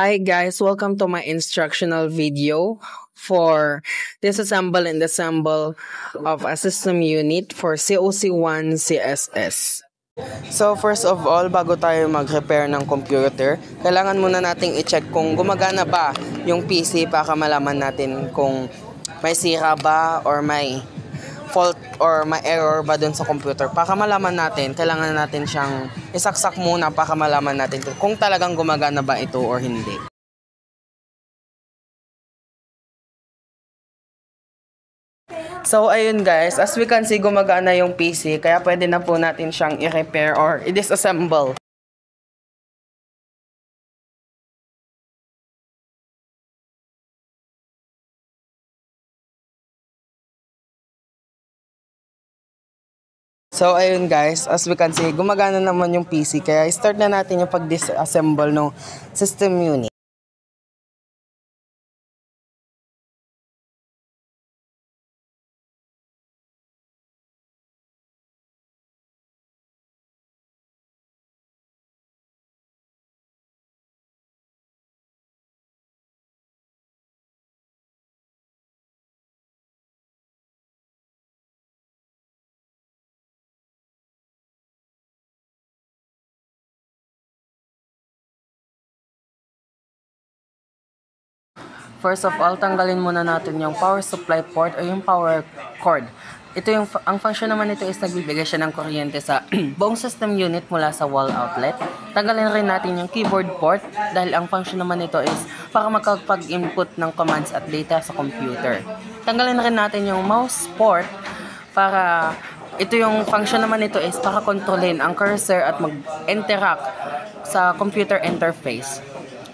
Hi guys, welcome to my instructional video for disassemble and assemble of a system unit for COC1 CSS. So first of all, bago tayo mag-repair ng computer, kailangan muna nating i-check kung gumagana ba yung PC para malaman natin kung may sira ba or may fault or may error ba dun sa computer. Para malaman natin, kailangan natin siyang isaksak muna para malaman natin kung talagang gumagana ba ito or hindi. So ayun guys, as we can see, gumagana yung PC, kaya pwede na po natin siyang i-repair or i-disassemble. So ayun guys, as we can see, gumagana naman yung PC, kaya start na natin yung pag-disassemble ng system unit. First of all, tanggalin muna natin yung power supply port o yung power cord. Ito yung, ang function naman nito is nagbibigay siya ng kuryente sa buong system unit mula sa wall outlet. Tanggalin rin natin yung keyboard port dahil ang function naman nito is para makapag-input ng commands at data sa computer. Tanggalin rin natin yung mouse port para ito yung function naman nito is para kontrolin ang cursor at mag-interact sa computer interface.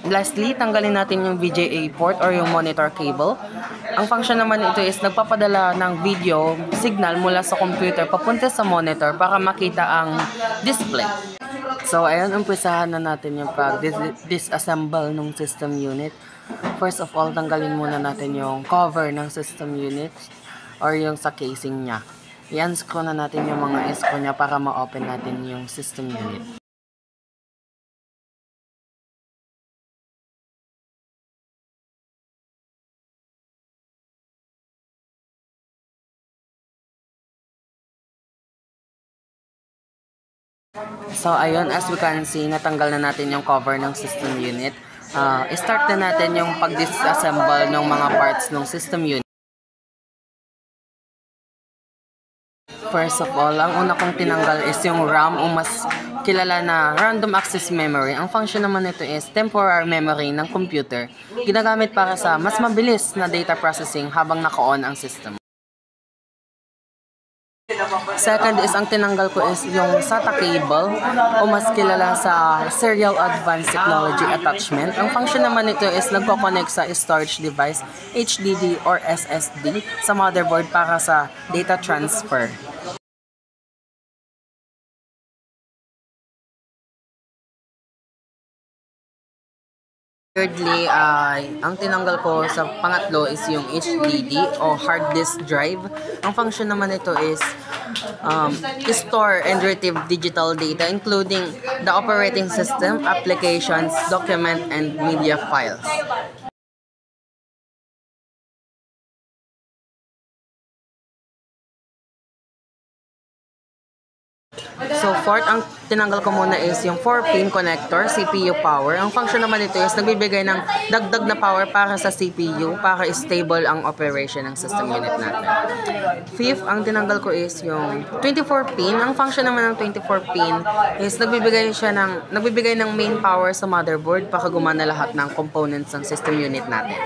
Lastly, tanggalin natin yung VGA port or yung monitor cable. Ang function naman ito is nagpapadala ng video signal mula sa computer papunta sa monitor para makita ang display. So, ayun, umpisahan na natin yung pag-disassemble ng system unit. First of all, tanggalin muna natin yung cover ng system unit or yung sa casing niya. I-unscrew na natin yung mga screw niya para ma-open natin yung system unit. So ayun, as we can see, natanggal na natin yung cover ng system unit. Start na natin yung pag-disassemble ng mga parts ng system unit. First of all, ang una kong tinanggal is yung RAM o mas kilala na random access memory. Ang function naman nito is temporary memory ng computer. Ginagamit para sa mas mabilis na data processing habang naka-on ang system. Second is, ang tinanggal ko is yung SATA cable o mas kilala sa Serial Advanced Technology Attachment. Ang function naman nito is nagko-connect sa storage device, HDD or SSD sa motherboard para sa data transfer. Thirdly, ang tinanggal ko sa pangatlo is yung HDD o hard disk drive. Ang function naman nito is store and retrieve digital data including the operating system, applications, document, and media files. So fourth, ang tinanggal ko muna is yung 4-pin connector, CPU power. Ang function naman nito is nagbibigay ng dagdag na power para sa CPU para stable ang operation ng system unit natin. Fifth, ang tinanggal ko is yung 24-pin. Ang function naman ng 24-pin is nagbibigay ng main power sa motherboard para gumana lahat ng components ng system unit natin.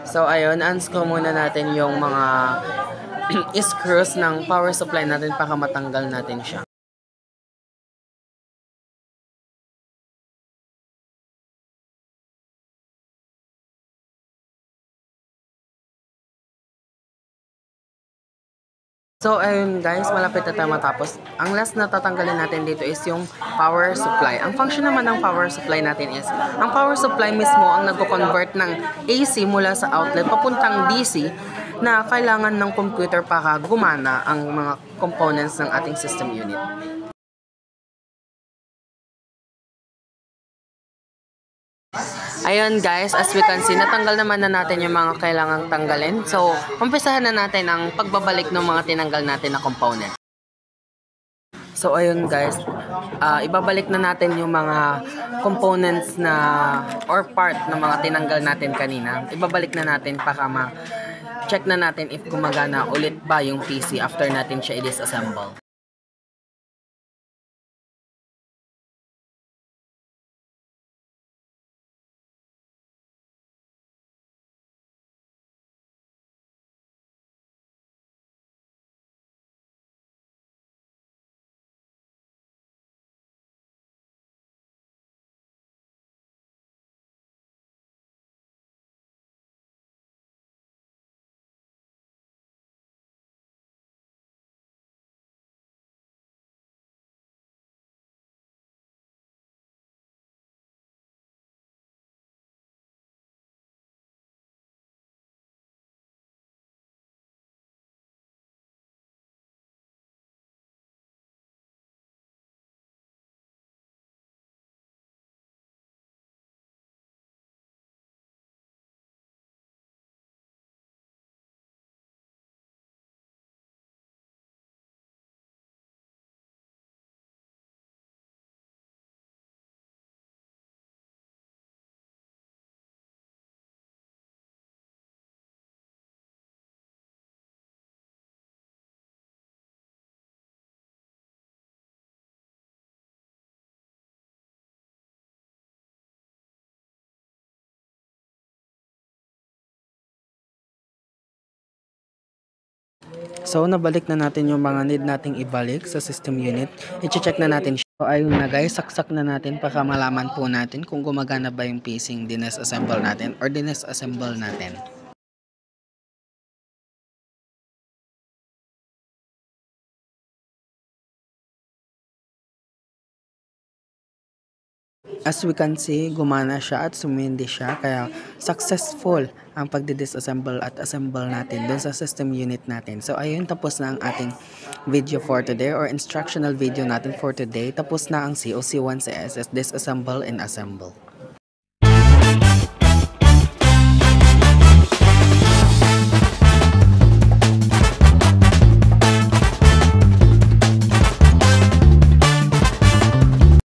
So ayun, unscrew muna natin yung mga screws ng power supply natin para matanggal natin siya. So ayun guys, malapit na tayo matapos. Ang last na tatanggalin natin dito is yung power supply. Ang function naman ng power supply natin is, ang power supply mismo ang nagko-convert ng AC mula sa outlet papuntang DC na kailangan ng computer para gumana ang mga components ng ating system unit. Ayun guys, as we can see, natanggal naman na natin yung mga kailangang tanggalin. So, umpisahan na natin ang pagbabalik ng mga tinanggal natin na component. So, ayun guys, ibabalik na natin yung mga components na or part ng mga tinanggal natin kanina. Ibabalik na natin para ma-check na natin if gumagana ulit ba yung PC after natin siya i-disassemble. So, nabalik na natin yung mga need nating ibalik sa system unit. I-check na natin siya. So, ayun na guys, saksak na natin para malaman po natin kung gumagana ba yung piecing dinesassemble natin or dinesassemble natin. As we can see, gumana siya at sumindi siya, kaya successful ang pagdi-disassemble at assemble natin dun sa system unit natin. So ayun, tapos na ang ating video for today or instructional video natin for today. Tapos na ang COC1 CSS disassemble and assemble.